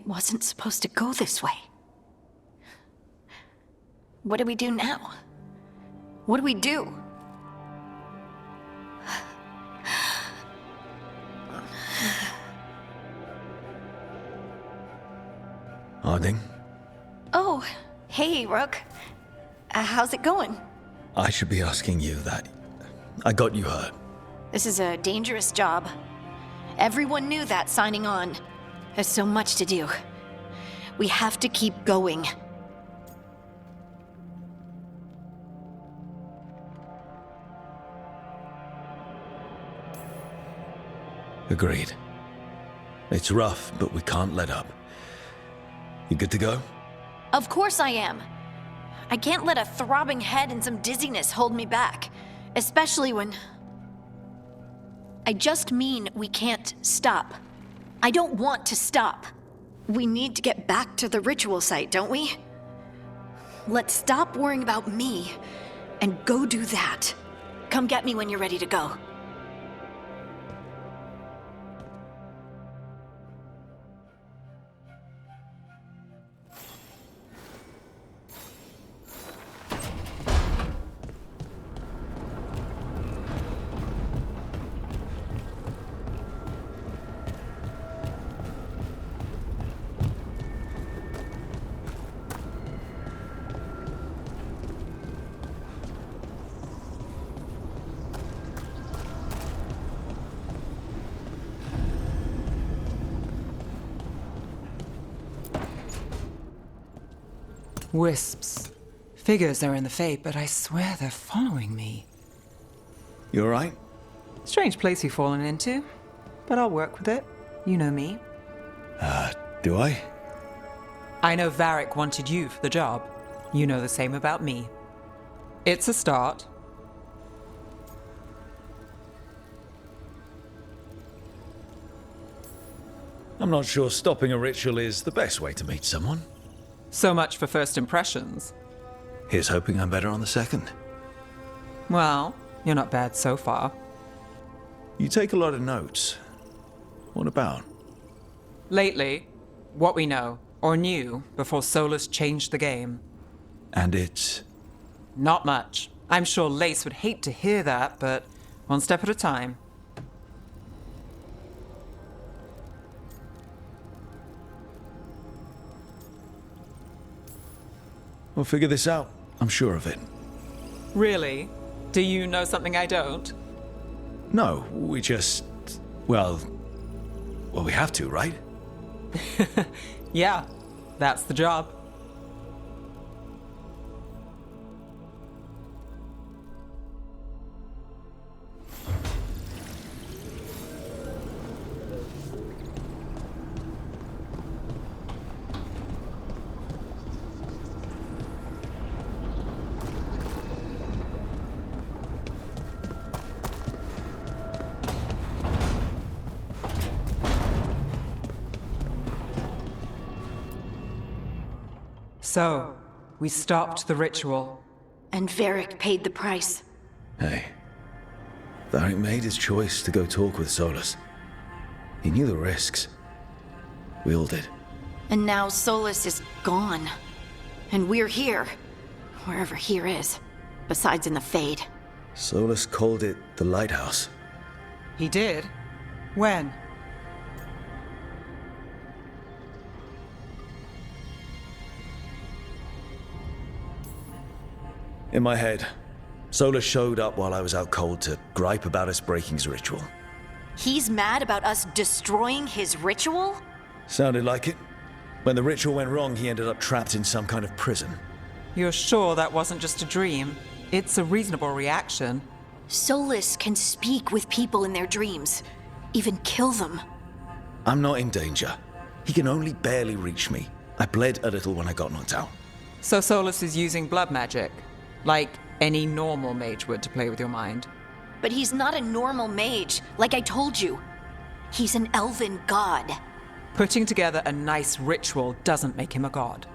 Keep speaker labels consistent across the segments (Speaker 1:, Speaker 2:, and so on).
Speaker 1: wasn't supposed to go this way. What do we do now? What do we do?
Speaker 2: Harding?
Speaker 1: Oh, hey, Rook. How's it going?
Speaker 2: I should be asking you that. I got you hurt.
Speaker 1: This is a dangerous job. Everyone knew that signing on. There's so much to do. We have to keep going.
Speaker 2: Agreed. It's rough, but we can't let up. You good to go?
Speaker 1: Of course I am. I can't let a throbbing head and some dizziness hold me back. Especially when... I just mean we can't stop. I don't want to stop. We need to get back to the ritual site, don't we? Let's stop worrying about me and go do that. Come get me when you're ready to go.
Speaker 3: Wisps. Figures are in the fate, but I swear they're following me.
Speaker 2: You alright?
Speaker 3: Strange place you've fallen into, but I'll work with it. You know me.
Speaker 2: Do I?
Speaker 3: I know Varric wanted you for the job. You know the same about me. It's a start.
Speaker 2: I'm not sure stopping a ritual is the best way to meet someone.
Speaker 3: So much for first impressions.
Speaker 2: Here's hoping I'm better on the second.
Speaker 3: Well, you're not bad so far.
Speaker 2: You take a lot of notes. What about?
Speaker 3: Lately, what we know, or knew, before Solus changed the game.
Speaker 2: And it's...
Speaker 3: Not much. I'm sure Lace would hate to hear that, but one step at a time.
Speaker 2: We'll figure this out. I'm sure of it.
Speaker 3: Really? Do you know something I don't?
Speaker 2: No, we just... Well, we have to, right?
Speaker 3: Yeah, that's the job. So, we stopped the ritual.
Speaker 1: And Varric paid the price.
Speaker 2: Hey. Varric made his choice to go talk with Solus. He knew the risks. We all did.
Speaker 1: And now Solus is gone. And we're here. Wherever here is. Besides in the Fade.
Speaker 2: Solus called it the Lighthouse.
Speaker 3: He did? When?
Speaker 2: In my head, Solus showed up while I was out cold to gripe about us breaking his ritual.
Speaker 1: He's mad about us destroying his ritual?
Speaker 2: Sounded like it. When the ritual went wrong, he ended up trapped in some kind of prison.
Speaker 3: You're sure that wasn't just a dream? It's a reasonable reaction.
Speaker 1: Solus can speak with people in their dreams. Even kill them.
Speaker 2: I'm not in danger. He can only barely reach me. I bled a little when I got knocked out.
Speaker 3: So Solus is using blood magic? Like any normal mage would to play with your mind?
Speaker 1: But he's not a normal mage, like I told you. He's an elven god.
Speaker 3: Putting together a nice ritual doesn't make him a god.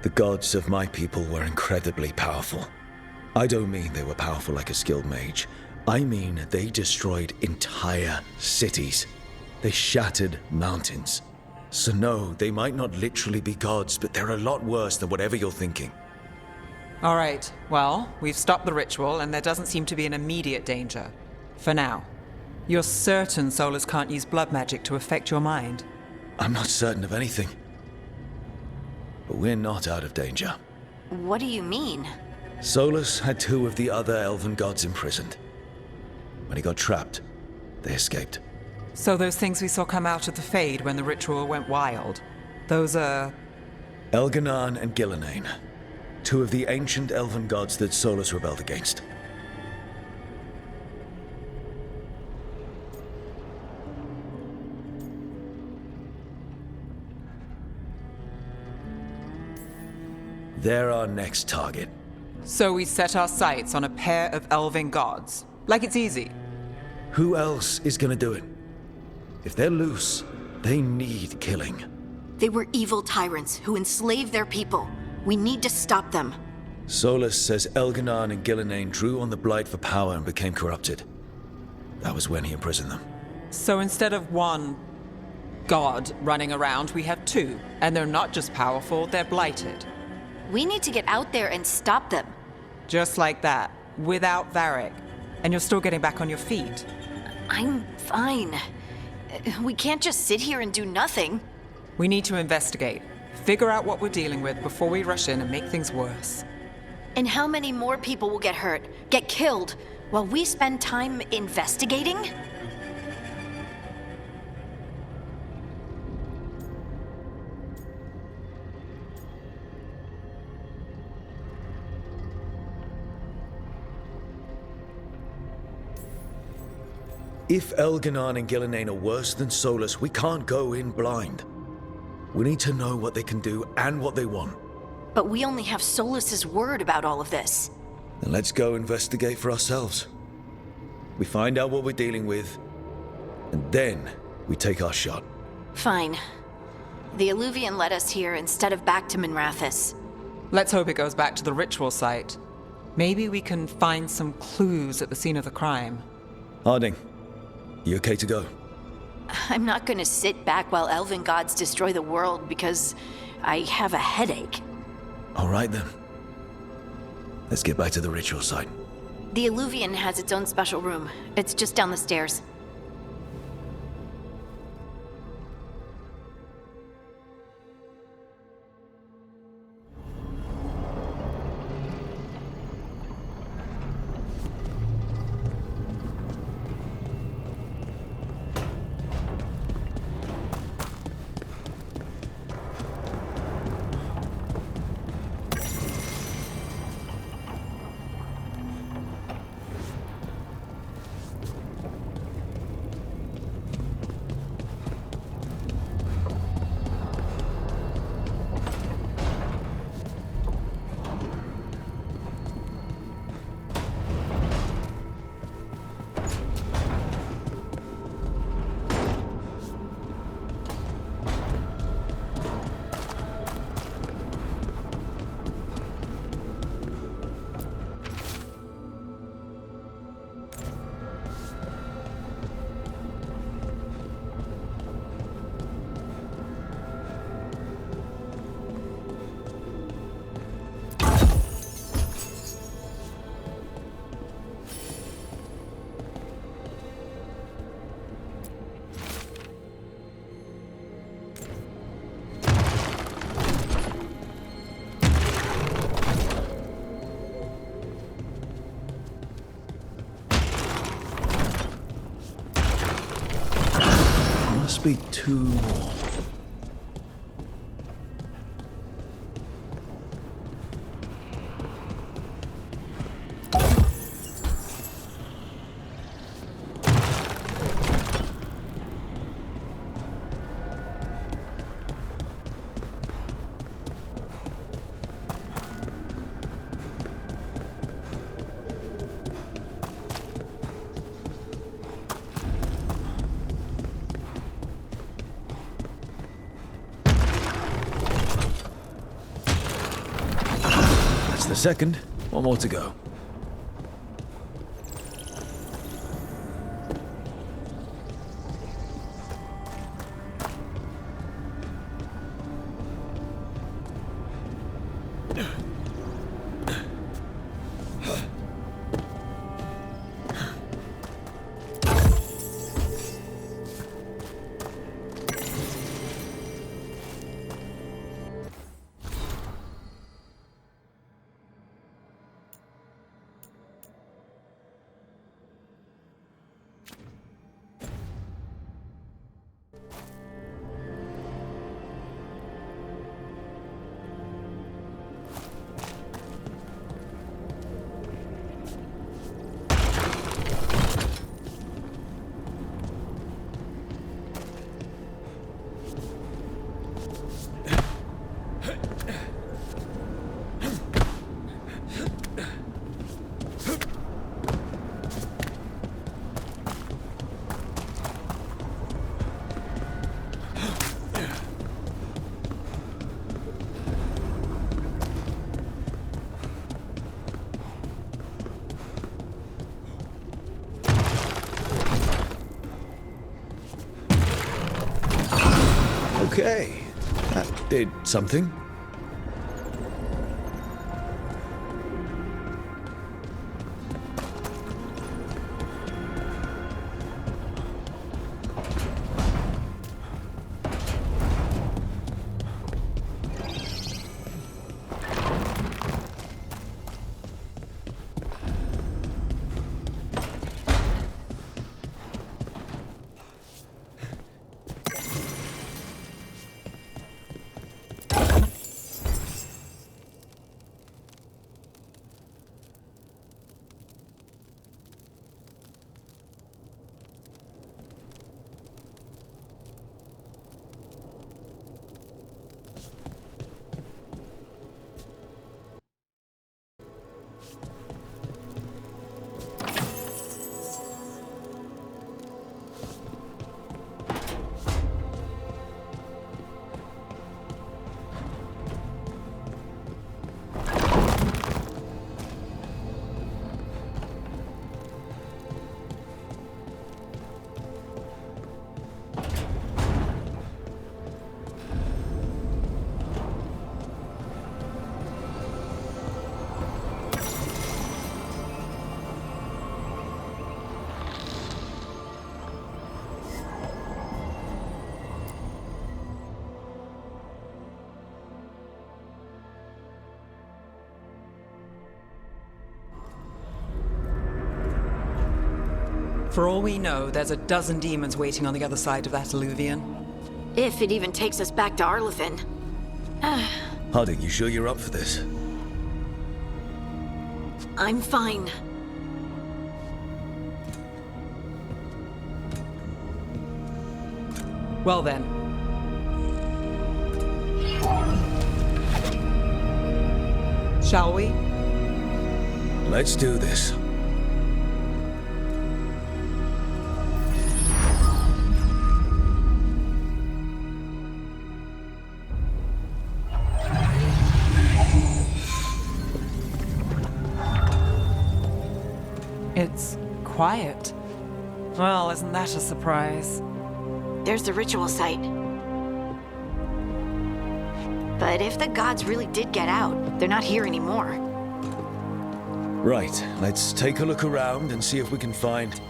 Speaker 2: The gods of my people were incredibly powerful. I don't mean they were powerful like a skilled mage. I mean they destroyed entire cities. They shattered mountains. So no, they might not literally be gods, but they're a lot worse than whatever you're thinking.
Speaker 3: All right, well, we've stopped the ritual, and there doesn't seem to be an immediate danger. For now. You're certain Solus can't use blood magic to affect your mind?
Speaker 2: I'm not certain of anything. But we're not out of danger.
Speaker 1: What do you mean?
Speaker 2: Solus had 2 of the other elven gods imprisoned. When he got trapped, they escaped.
Speaker 3: So those things we saw come out of the Fade when the ritual went wild, those are...
Speaker 2: Elganan and Gillenane, 2 of the ancient elven gods that Solus rebelled against. They're our next target.
Speaker 3: So we set our sights on a pair of elven gods. Like it's easy.
Speaker 2: Who else is gonna do it? If they're loose, they need killing.
Speaker 1: They were evil tyrants who enslaved their people. We need to stop them.
Speaker 2: Solus says Elganan and Gillenane drew on the Blight for power and became corrupted. That was when he imprisoned them.
Speaker 3: So instead of one god running around, we have 2. And they're not just powerful, they're blighted.
Speaker 1: We need to get out there and stop them.
Speaker 3: Just like that, without Varric. And you're still getting back on your feet.
Speaker 1: I'm fine. We can't just sit here and do nothing.
Speaker 3: We need to investigate. Figure out what we're dealing with before we rush in and make things worse.
Speaker 1: And how many more people will get hurt, get killed, while we spend time investigating?
Speaker 2: If Elganan and Gillenane are worse than Solus, we can't go in blind. We need to know what they can do and what they want.
Speaker 1: But we only have Solus's word about all of this.
Speaker 2: Then let's go investigate for ourselves. We find out what we're dealing with, and then we take our shot.
Speaker 1: Fine. The Illuvian led us here instead of back to Minrathous.
Speaker 3: Let's hope it goes back to the ritual site. Maybe we can find some clues at the scene of the crime.
Speaker 2: Harding, you okay to go?
Speaker 1: I'm not gonna sit back while elven gods destroy the world because I have a headache.
Speaker 2: All right then. Let's get back to the ritual site.
Speaker 1: The Illuvian has its own special room. It's just down the stairs.
Speaker 2: Be 2 more. The second, 1 more to go. Okay, that did something.
Speaker 3: For all we know, there's a dozen demons waiting on the other side of that alluvion.
Speaker 1: If it even takes us back to Arlethan.
Speaker 2: Harding, you sure you're up for this?
Speaker 1: I'm fine.
Speaker 3: Well then. Shall we?
Speaker 2: Let's do this.
Speaker 3: It's quiet. Well, isn't that a surprise?
Speaker 1: There's the ritual site. But if the gods really did get out, they're not here anymore.
Speaker 2: Right, let's take a look around and see if we can find...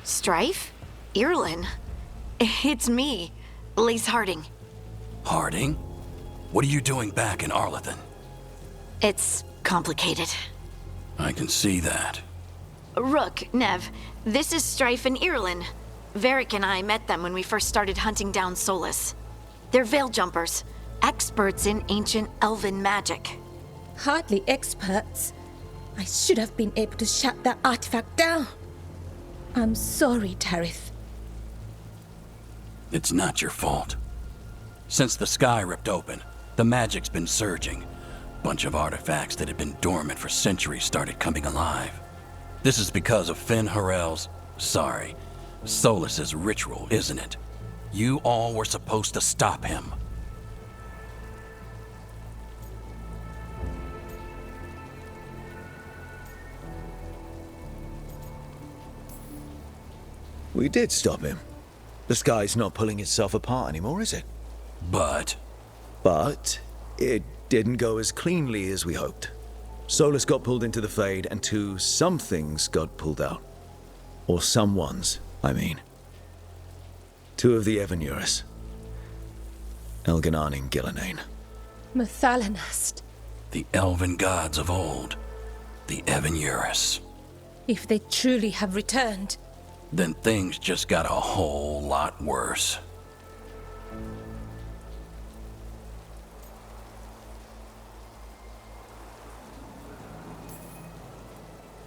Speaker 1: Strife? Irlin? It's me, Lace Harding.
Speaker 4: Harding? What are you doing back in Arlethan?
Speaker 1: It's complicated.
Speaker 4: I can see that.
Speaker 1: Rook, Nev, this is Strife and Irlin. Varric and I met them when we first started hunting down Solus. They're veil jumpers, experts in ancient elven magic.
Speaker 5: Hardly experts. I should have been able to shut that artifact down. I'm sorry, Tarith.
Speaker 4: It's not your fault. Since the sky ripped open, the magic's been surging. Bunch of artifacts that had been dormant for centuries started coming alive. This is because of Finn Harel's... Solus's ritual, isn't it? You all were supposed to stop him.
Speaker 2: We did stop him. The sky's not pulling itself apart anymore, is it?
Speaker 4: But
Speaker 2: it didn't go as cleanly as we hoped. Solus got pulled into the Fade, and some things got pulled out. Or someone's, I mean. 2 of the Evanurus. Elganan and Gillenane.
Speaker 5: Mathalanast.
Speaker 4: The elven gods of old. The Evan-Urus.
Speaker 5: If they truly have returned,
Speaker 4: Then things just got a whole lot worse.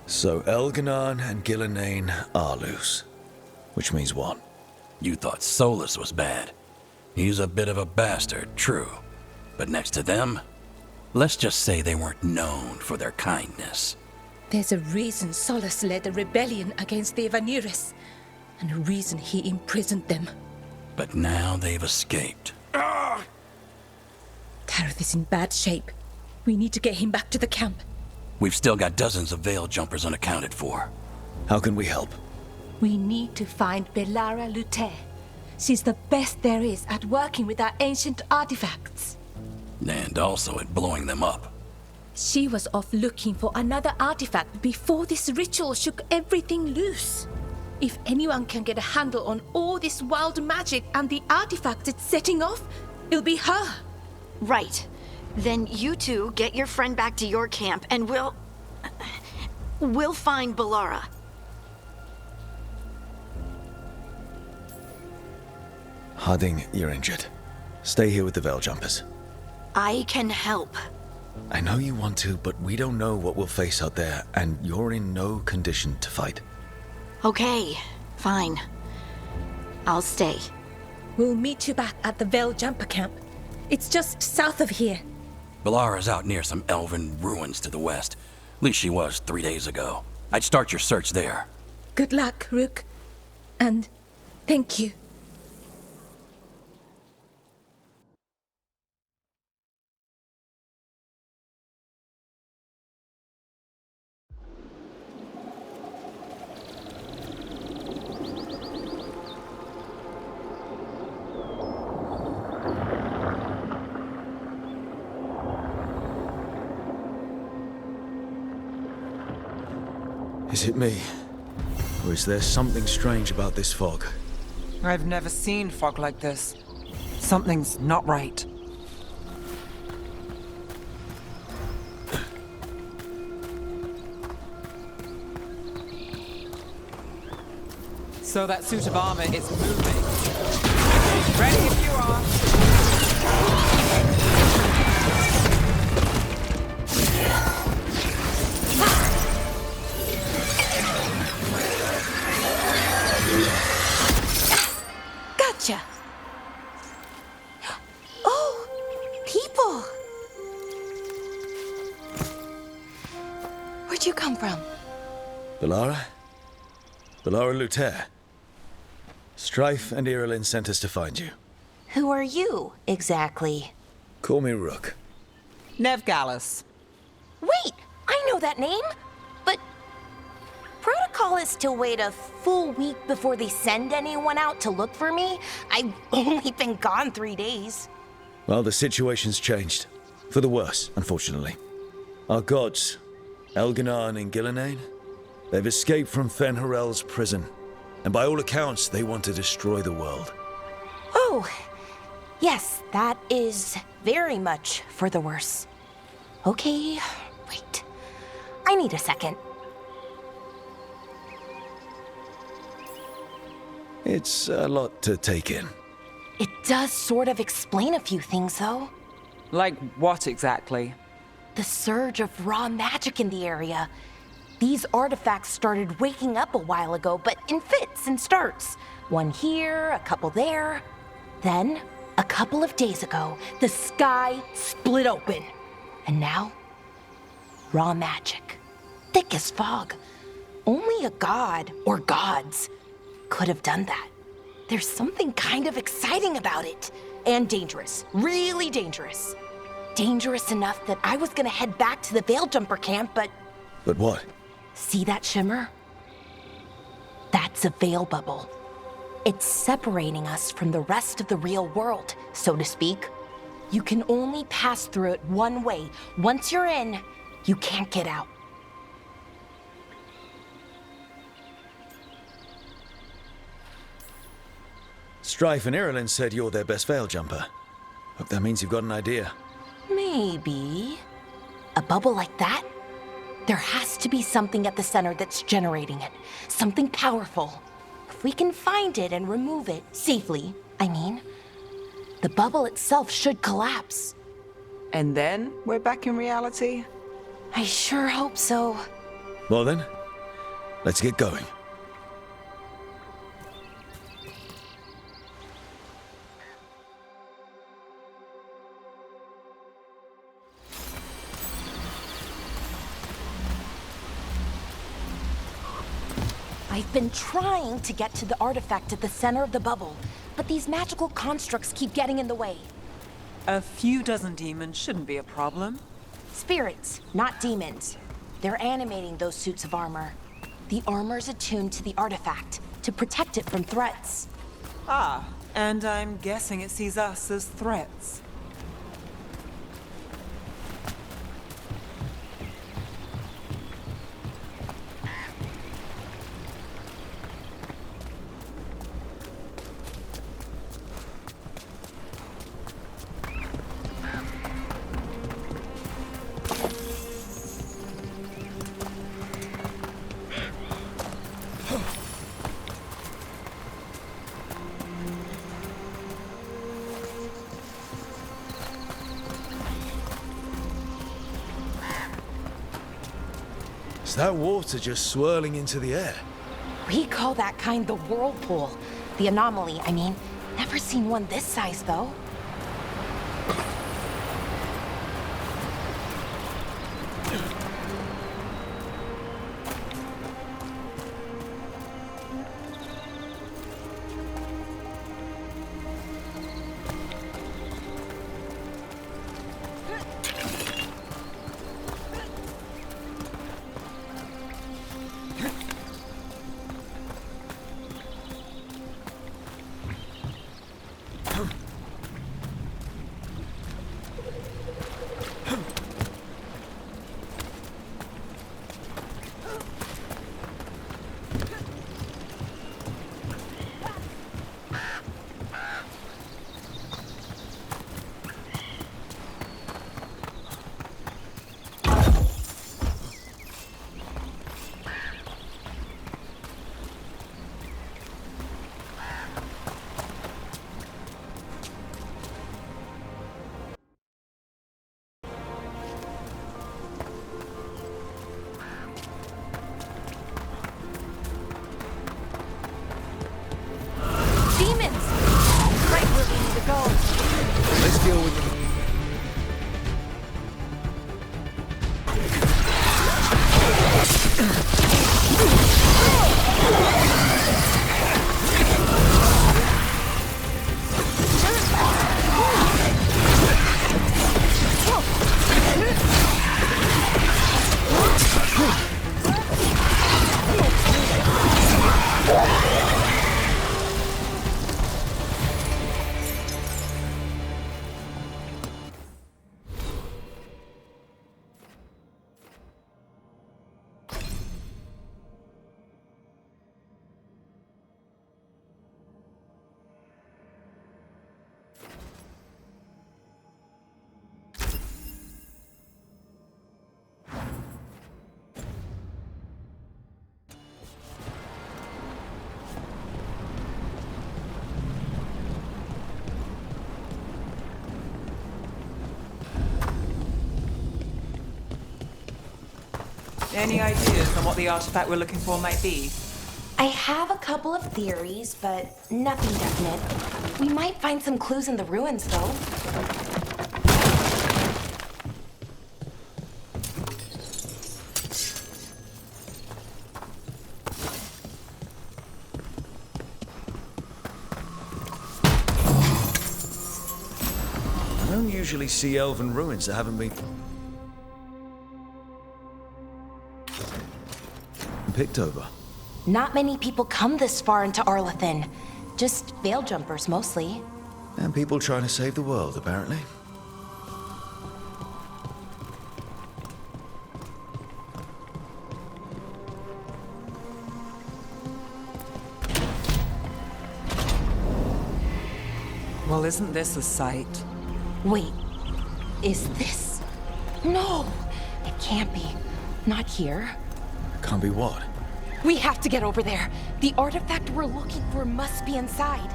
Speaker 2: So Elganon and Gillenane are loose. Which means what?
Speaker 4: You thought Solus was bad. He's a bit of a bastard, true. But next to them, let's just say they weren't known for their kindness.
Speaker 5: there's a reason Solus led a rebellion against the Evan-Urus, and a reason he imprisoned them.
Speaker 4: But now they've escaped.
Speaker 5: Tareth is in bad shape. We need to get him back to the camp.
Speaker 4: We've still got dozens of Veil jumpers unaccounted for.
Speaker 2: How can we help?
Speaker 5: We need to find Belara Lute. She's the best there is at working with our ancient artifacts.
Speaker 4: And also at blowing them up.
Speaker 5: She was off looking for another artifact before this ritual shook everything loose. If anyone can get a handle on all this wild magic and the artifacts it's setting off, it'll be her.
Speaker 1: Right. Then you two get your friend back to your camp and we'll find Belara.
Speaker 2: Harding, you're injured. Stay here with the Veil Jumpers.
Speaker 1: I can help.
Speaker 2: I know you want to, but we don't know what we'll face out there, and you're in no condition to fight.
Speaker 1: Okay, fine. I'll stay.
Speaker 5: We'll meet you back at the Veil Jumper camp. It's just south of here.
Speaker 4: Belara's out near some elven ruins to the west. At least she was 3 days ago. I'd start your search there.
Speaker 5: Good luck, Rook. And thank you.
Speaker 2: Is it me? Or is there something strange about this fog?
Speaker 3: I've never seen fog like this. Something's not right. So that suit of armor is moving. Ready if you are.
Speaker 5: Gotcha. Oh, people.
Speaker 6: Where'd you come from?
Speaker 2: Belara? Belara Lute. Strife and Irilyn sent us to find you.
Speaker 6: Who are you, exactly?
Speaker 2: Call me Rook.
Speaker 3: Nev Gallus.
Speaker 6: Wait, I know that name. But protocol is to wait a full week before they send anyone out to look for me. I've only been gone 3 days.
Speaker 2: Well, the situation's changed. For the worse, unfortunately. Our gods, Elganon and Gillenane, they've escaped from Fen'Harel's prison. And by all accounts, they want to destroy the world.
Speaker 6: Oh, yes, that is very much for the worse. Okay, wait. I need a second.
Speaker 2: It's a lot to take in.
Speaker 6: It does sort of explain a few things, though.
Speaker 3: Like what exactly?
Speaker 6: The surge of raw magic in the area. These artifacts started waking up a while ago, but in fits and starts. One here, a couple there. Then, a couple of days ago, the sky split open. And now, raw magic. Thick as fog. Only a god, or gods, could have done that. There's something kind of exciting about it. And dangerous. Really dangerous. Dangerous enough that I was gonna head back to the Veil Jumper camp, but...
Speaker 2: But what?
Speaker 6: See that shimmer? That's a veil bubble. It's separating us from the rest of the real world, so to speak. You can only pass through it one way. Once you're in, you can't get out.
Speaker 2: Strife and Irilyn said you're their best Veil Jumper. Hope that means you've got an idea.
Speaker 6: Maybe. A bubble like that? There has to be something at the center that's generating it. Something powerful. If we can find it and remove it safely, I mean, the bubble itself should collapse.
Speaker 3: And then we're back in reality?
Speaker 6: I sure hope so.
Speaker 2: Well then, let's get going.
Speaker 6: I've been trying to get to the artifact at the center of the bubble, but these magical constructs keep getting in the way.
Speaker 3: A few dozen demons shouldn't be a problem.
Speaker 6: Spirits, not demons. They're animating those suits of armor. The armor's attuned to the artifact to protect it from threats.
Speaker 3: Ah, and I'm guessing it sees us as threats.
Speaker 2: Is that water just swirling into the air?
Speaker 6: We call that kind the whirlpool. The anomaly, I mean. Never seen one this size, though.
Speaker 2: Let's deal with them.
Speaker 3: Any ideas on what the artifact we're looking for might be?
Speaker 6: I have a couple of theories, but nothing definite. We might find some clues in the ruins, though.
Speaker 2: I don't usually see elven ruins that haven't been picked over.
Speaker 6: Not many people come this far into Arlathan. Just veil jumpers, mostly.
Speaker 2: And people trying to save the world, apparently.
Speaker 3: Well, isn't this a sight?
Speaker 6: Wait, is this? No! It can't be. Not here.
Speaker 2: Can't be what?
Speaker 6: We have to get over there. The artifact we're looking for must be inside.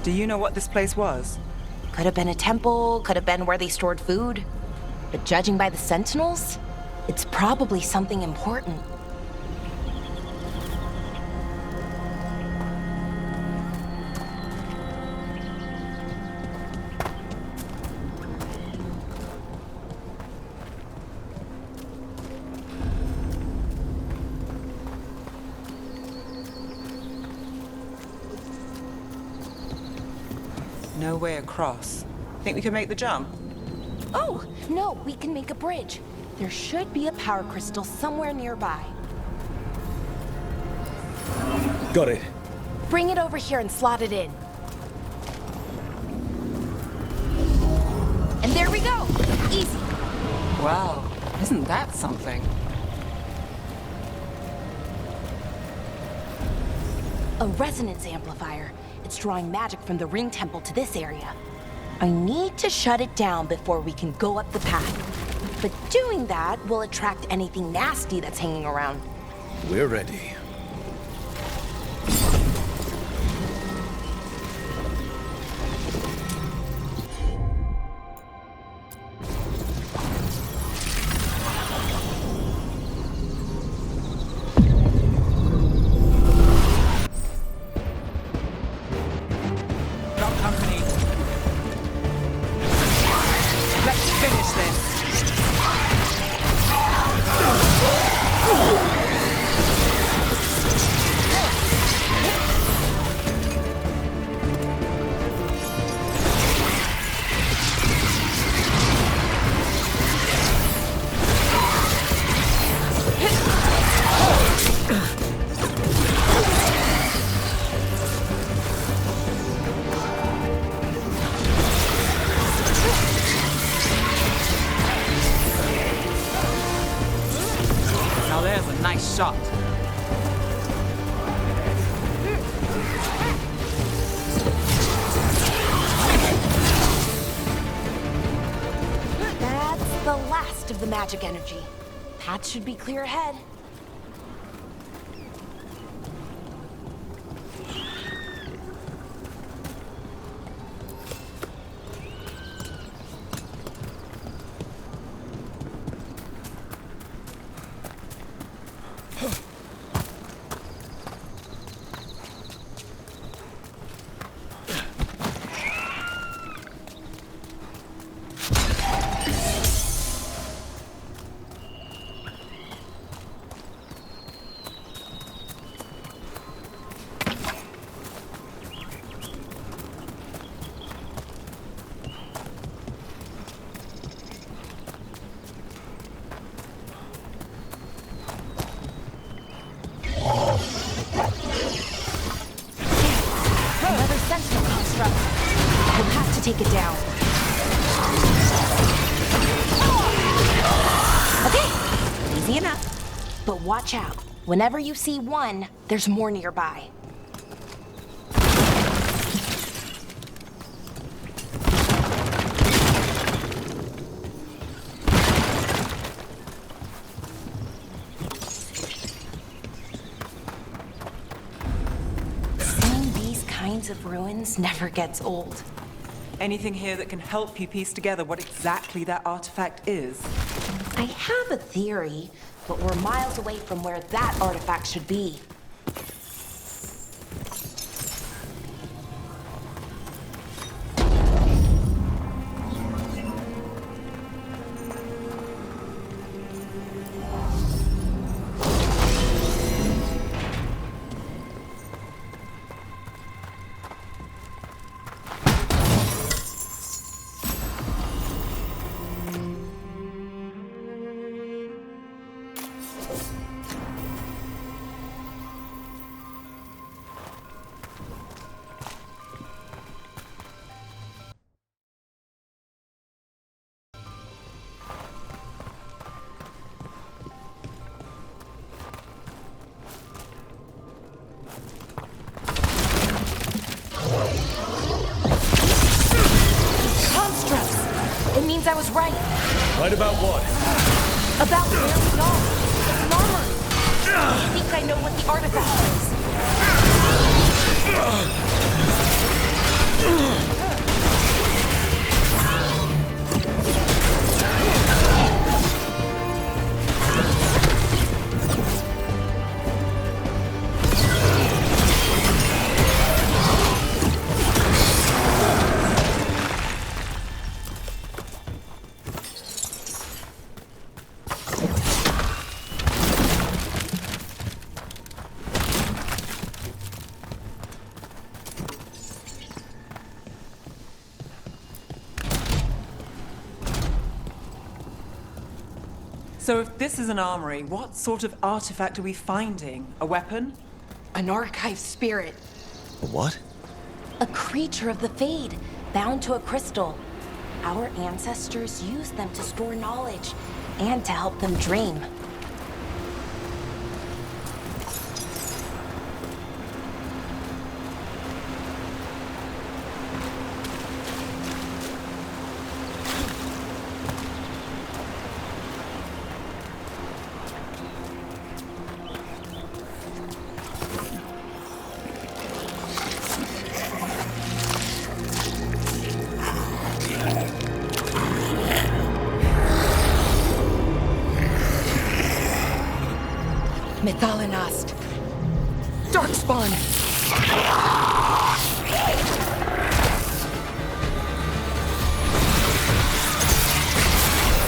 Speaker 3: Do you know what this place was?
Speaker 6: Could have been a temple, could have been where they stored food. But judging by the sentinels, it's probably something important.
Speaker 3: No way across. Think we could make the jump?
Speaker 6: Oh, no, we can make a bridge. There should be a power crystal somewhere nearby.
Speaker 2: Got it.
Speaker 6: Bring it over here and slot it in. And there we go! Easy.
Speaker 3: Wow, isn't that something?
Speaker 6: A resonance amplifier. It's drawing magic from the ring temple to this area. I need to shut it down before we can go up the path. But doing that will attract anything nasty that's hanging around.
Speaker 2: We're ready.
Speaker 3: Got company. Let's finish this. Now there's a nice shot.
Speaker 6: That's the last of the magic energy. Path should be clear ahead. Another sentinel construct. We'll have to take it down. Okay, easy enough. But watch out. Whenever you see one, there's more nearby. Seeing these kinds of ruins never gets old.
Speaker 3: Anything here that can help you piece together what exactly that artifact is?
Speaker 6: I have a theory, but we're miles away from where that artifact should be. Constructs! It means I was right.
Speaker 2: Right about what?
Speaker 6: About where we are. It's an armory. I think I know what the artifact is.
Speaker 3: So if this is an armory, what sort of artifact are we finding? A weapon?
Speaker 6: An archive spirit.
Speaker 2: A what?
Speaker 6: A creature of the Fade, bound to a crystal. Our ancestors used them to store knowledge and to help them dream. Methalinast. Darkspawn!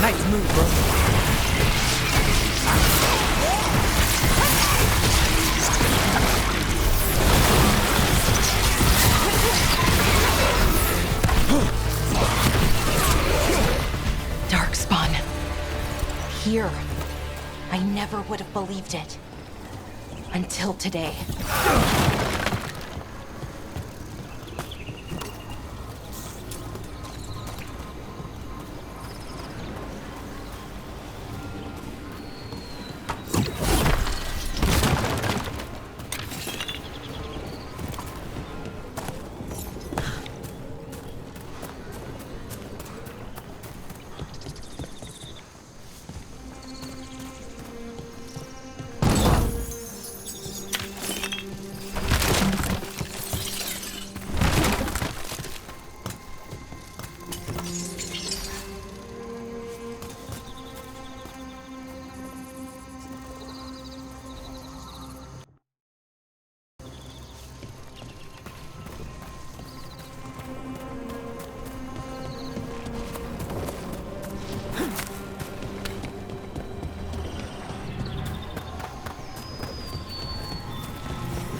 Speaker 3: Nice move, bro.
Speaker 6: Darkspawn. Here. I never would have believed it. Until today.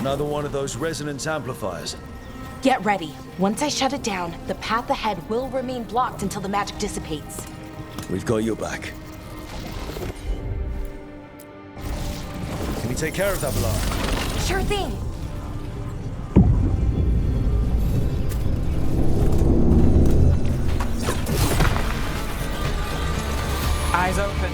Speaker 2: Another one of those resonance amplifiers.
Speaker 6: Get ready. Once I shut it down, the path ahead will remain blocked until the magic dissipates.
Speaker 2: We've got your back. Can you take care of that alarm?
Speaker 6: Sure thing.
Speaker 3: Eyes open.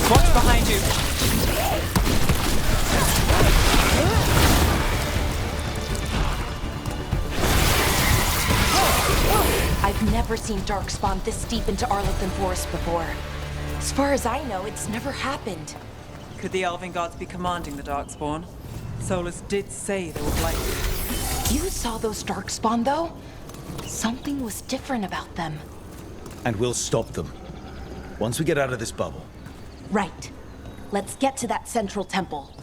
Speaker 3: Watch behind you.
Speaker 6: I've never seen Darkspawn this deep into Arlington Forest before. As far as I know, it's never happened.
Speaker 3: Could the Elven gods be commanding the Darkspawn? Solus did say they were blighted.
Speaker 6: You saw those Darkspawn, though? Something was different about them.
Speaker 2: And we'll stop them. Once we get out of this bubble.
Speaker 6: Right. Let's get to that central temple.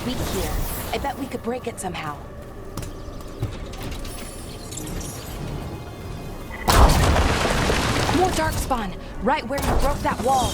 Speaker 6: Weak here. I bet we could break it somehow. More Darkspawn, right where you broke that wall.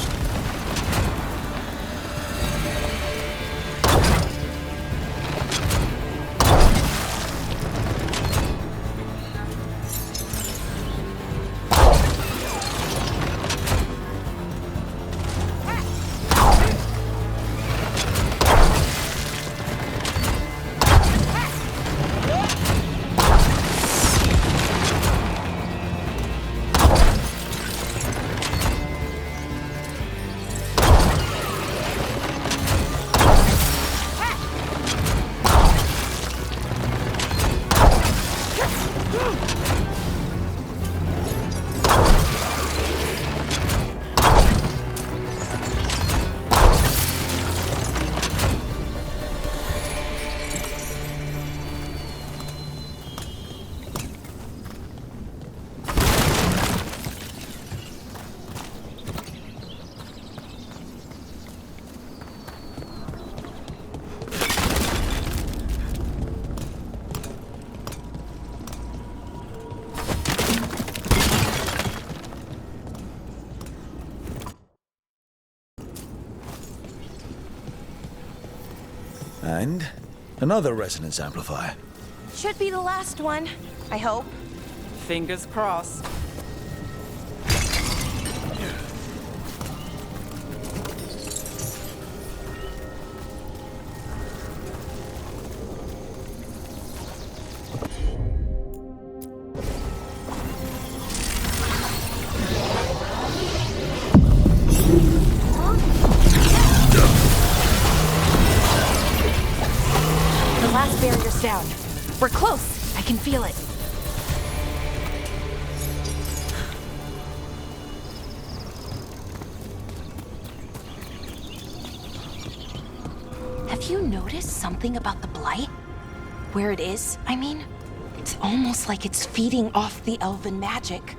Speaker 2: And another resonance amplifier.
Speaker 6: Should be the last one, I hope.
Speaker 3: Fingers crossed.
Speaker 6: The last barrier's down. We're close. I can feel it. Have you noticed something about the blight? Where it is, I mean? It's almost like it's feeding off the elven magic.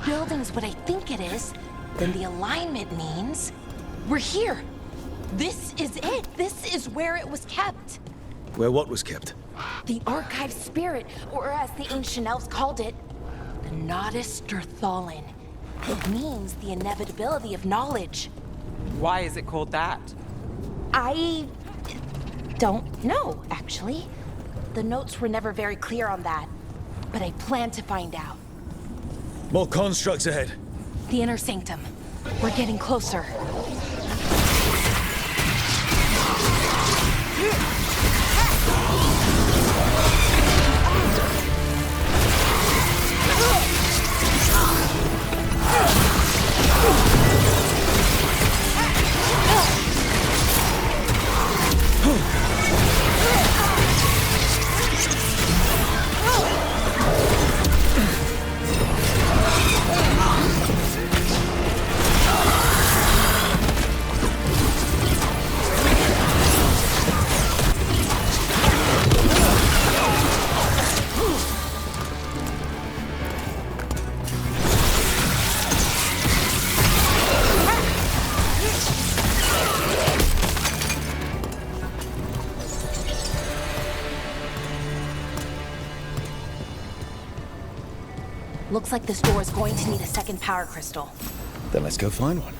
Speaker 6: Building's what I think it is, then the alignment means we're here. This is it. This is where it was kept.
Speaker 2: Where what was kept?
Speaker 6: The archive spirit, or as the ancient elves called it, the Nodus Derthalin. It means the inevitability of knowledge.
Speaker 3: Why is it called that?
Speaker 6: I don't know, actually. The notes were never very clear on that, but I plan to find out.
Speaker 2: More constructs ahead.
Speaker 6: The inner sanctum. We're getting closer. Looks like this door is going to need a second power crystal.
Speaker 2: Then let's go find one.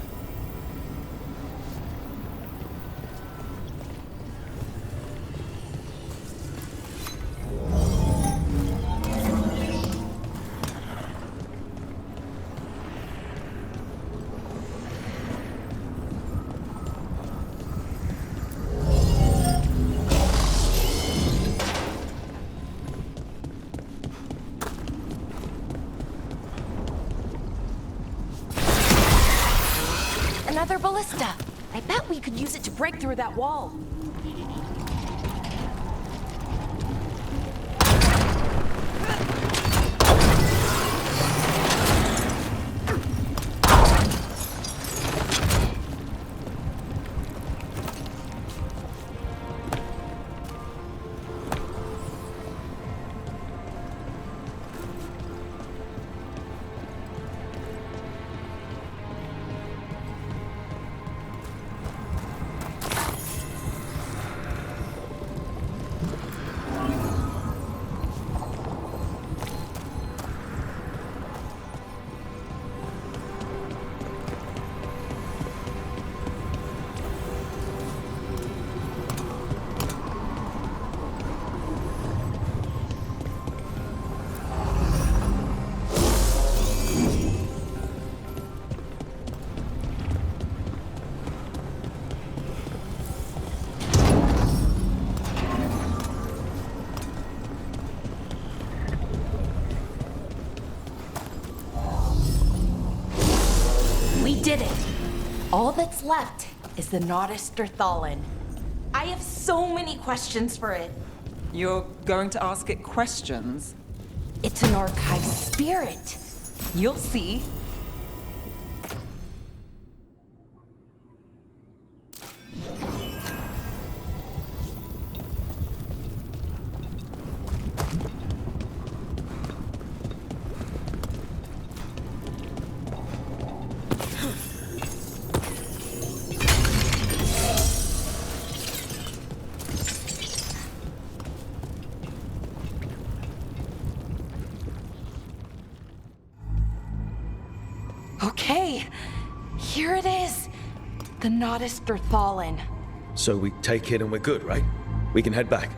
Speaker 6: Another ballista. I bet we could use it to break through that wall. We did it! All that's left is the Nodus Thallen. I have so many questions for it.
Speaker 3: You're going to ask it questions?
Speaker 6: It's an archive spirit. You'll see. Okay, here it is. The Nodus Thallen.
Speaker 2: So we take it and we're good, right? We can head back.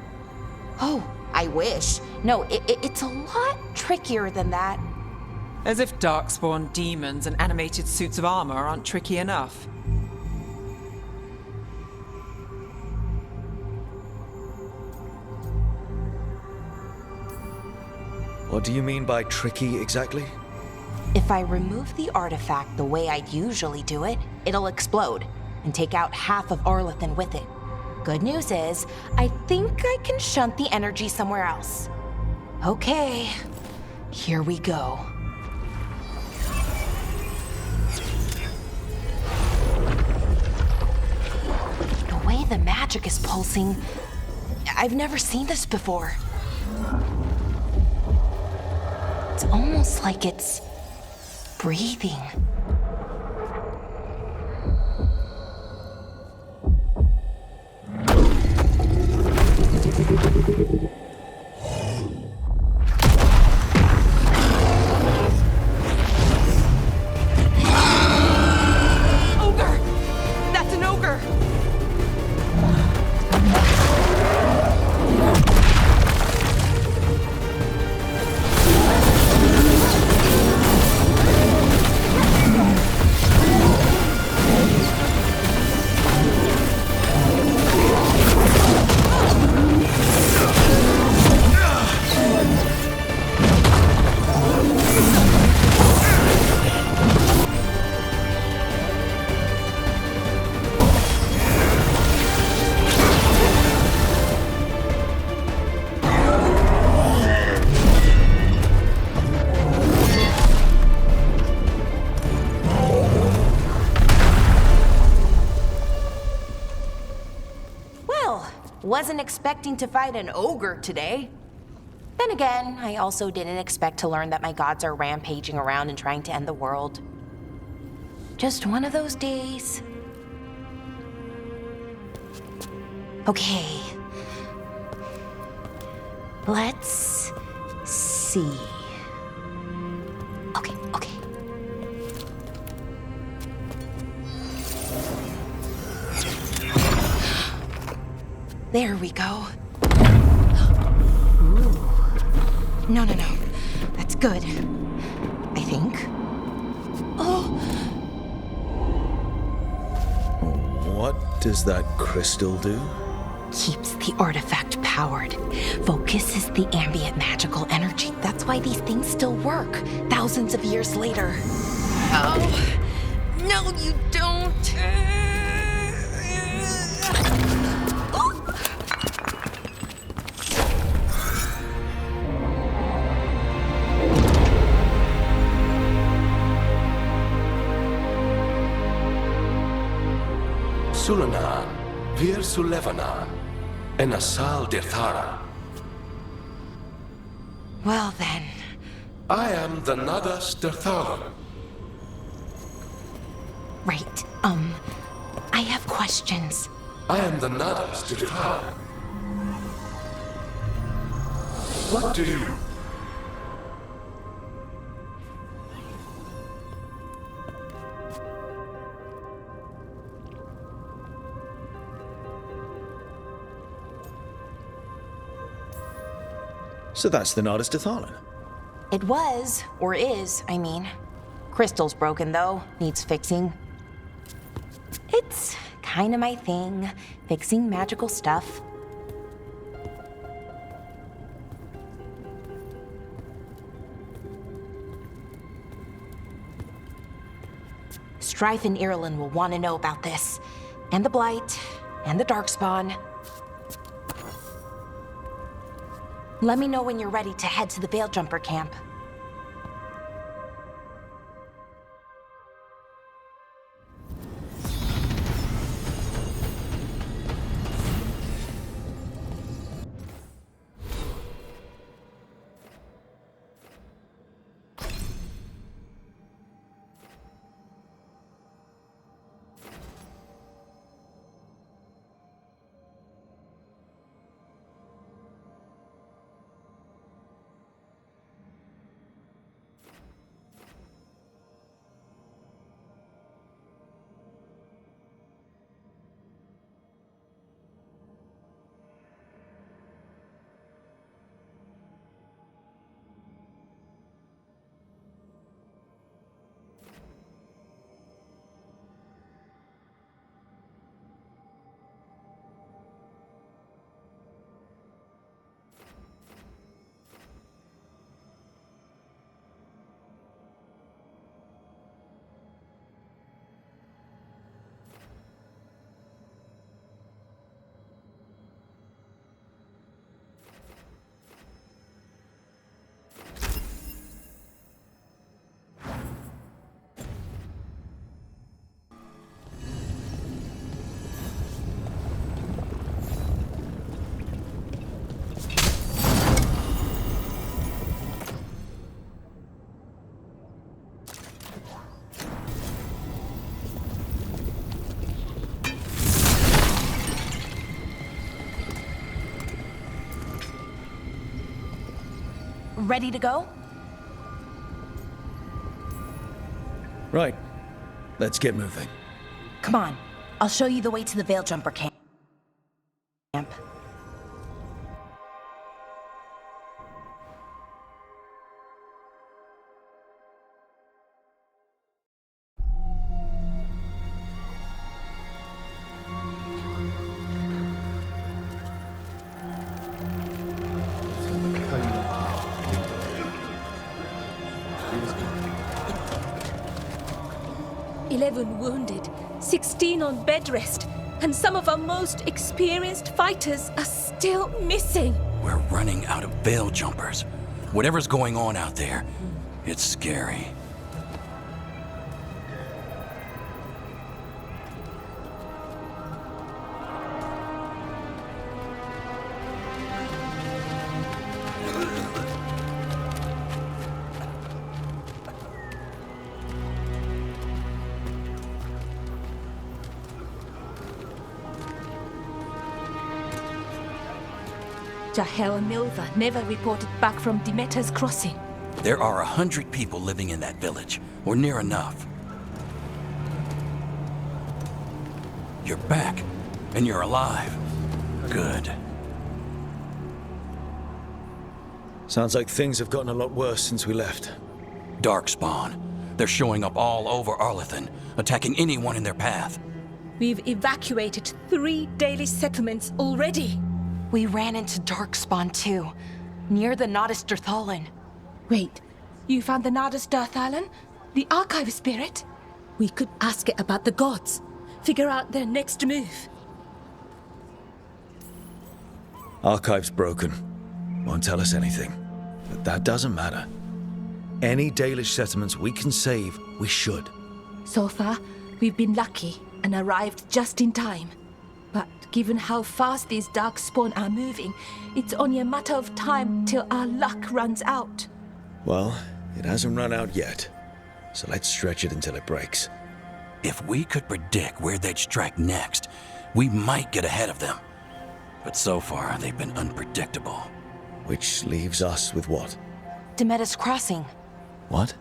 Speaker 6: Oh, I wish. No, it's a lot trickier than that.
Speaker 3: As if darkspawn demons and animated suits of armor aren't tricky enough.
Speaker 2: What do you mean by tricky exactly?
Speaker 6: If I remove the artifact the way I'd usually do it, it'll explode and take out half of Arlathan with it. Good news is, I think I can shunt the energy somewhere else. Okay, here we go. The way the magic is pulsing, I've never seen this before. It's almost like it's breathing. Ogre! That's an ogre! Wasn't expecting to fight an ogre today. Then again, I also didn't expect to learn that my gods are rampaging around and trying to end the world. Just one of those days. Okay. Let's see. There we go. Ooh. No. That's good. I think. Oh!
Speaker 2: What does that crystal do?
Speaker 6: Keeps the artifact powered. Focuses the ambient magical energy. That's why these things still work, thousands of years later. Oh! No, you don't!
Speaker 7: Sulanan, Vir Sulevanan, and Asal Dirthara.
Speaker 6: Well then.
Speaker 7: I am the Nadas Dirtharan.
Speaker 6: Right, I have questions.
Speaker 7: I am the Nadas Dirtharan. What do you...
Speaker 2: So that's the Nardis Dathalan.
Speaker 6: It was, or is, I mean. Crystal's broken though, needs fixing. It's kinda my thing, fixing magical stuff. Strife and Irulan will want to know about this. And the Blight, and the Darkspawn. Let me know when you're ready to head to the Veilgjumper camp. Ready to go?
Speaker 2: Right. Let's get moving.
Speaker 6: Come on, I'll show you the way to the Veilgjumper camp.
Speaker 5: Wounded, 16 on bed rest, and some of our most experienced fighters are still missing.
Speaker 4: We're running out of Veiljumpers. Whatever's going on out there, it's scary.
Speaker 5: Jahel and Milva never reported back from Demeter's crossing.
Speaker 4: There are 100 people living in that village, or near enough. You're back, and you're alive. good.
Speaker 2: Sounds like things have gotten a lot worse since we left.
Speaker 4: Darkspawn. They're showing up all over Arlethan, attacking anyone in their path.
Speaker 5: We've evacuated 3 daily settlements already.
Speaker 6: We ran into Darkspawn too, near the Nodus Dirthalan.
Speaker 5: Wait, you found the Nodus Dirthalan? The Archive Spirit? We could ask it about the gods. Figure out their next move.
Speaker 2: Archive's broken. Won't tell us anything. But that doesn't matter. Any Dalish settlements we can save, we should.
Speaker 5: So far, we've been lucky and arrived just in time. But given how fast these Darkspawn are moving, it's only a matter of time till our luck runs out.
Speaker 2: Well, it hasn't run out yet. So let's stretch it until it breaks.
Speaker 4: If we could predict where they'd strike next, we might get ahead of them. But so far, they've been unpredictable.
Speaker 2: Which leaves us with what?
Speaker 6: Demetus Crossing.
Speaker 2: What?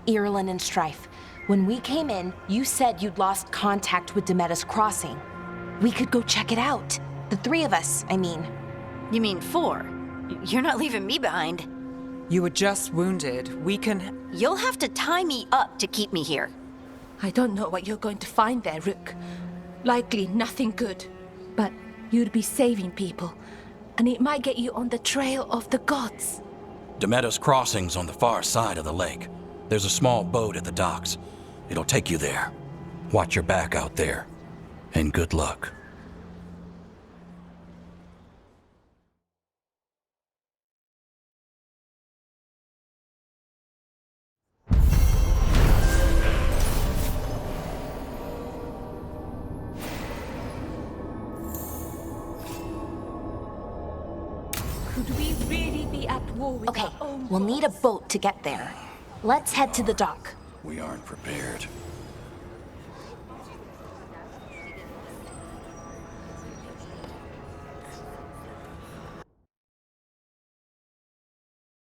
Speaker 6: Irulan and Strife. When we came in, you said you'd lost contact with Demetus Crossing. We could go check it out. The 3 of us, I mean.
Speaker 1: You mean 4? You're not leaving me behind.
Speaker 3: You were just wounded. We can...
Speaker 1: You'll have to tie me up to keep me here.
Speaker 5: I don't know what you're going to find there, Rook. Likely nothing good. But you'd be saving people, and it might get you on the trail of the gods.
Speaker 4: Demetus Crossing's on the far side of the lake. There's a small boat at the docks. It'll take you there. Watch your back out there. And good luck.
Speaker 5: Could we really be at war with
Speaker 6: Okay,
Speaker 5: our own
Speaker 6: we'll need a
Speaker 5: gods?
Speaker 6: boat to get there. Let's head to the dock.
Speaker 4: We aren't prepared.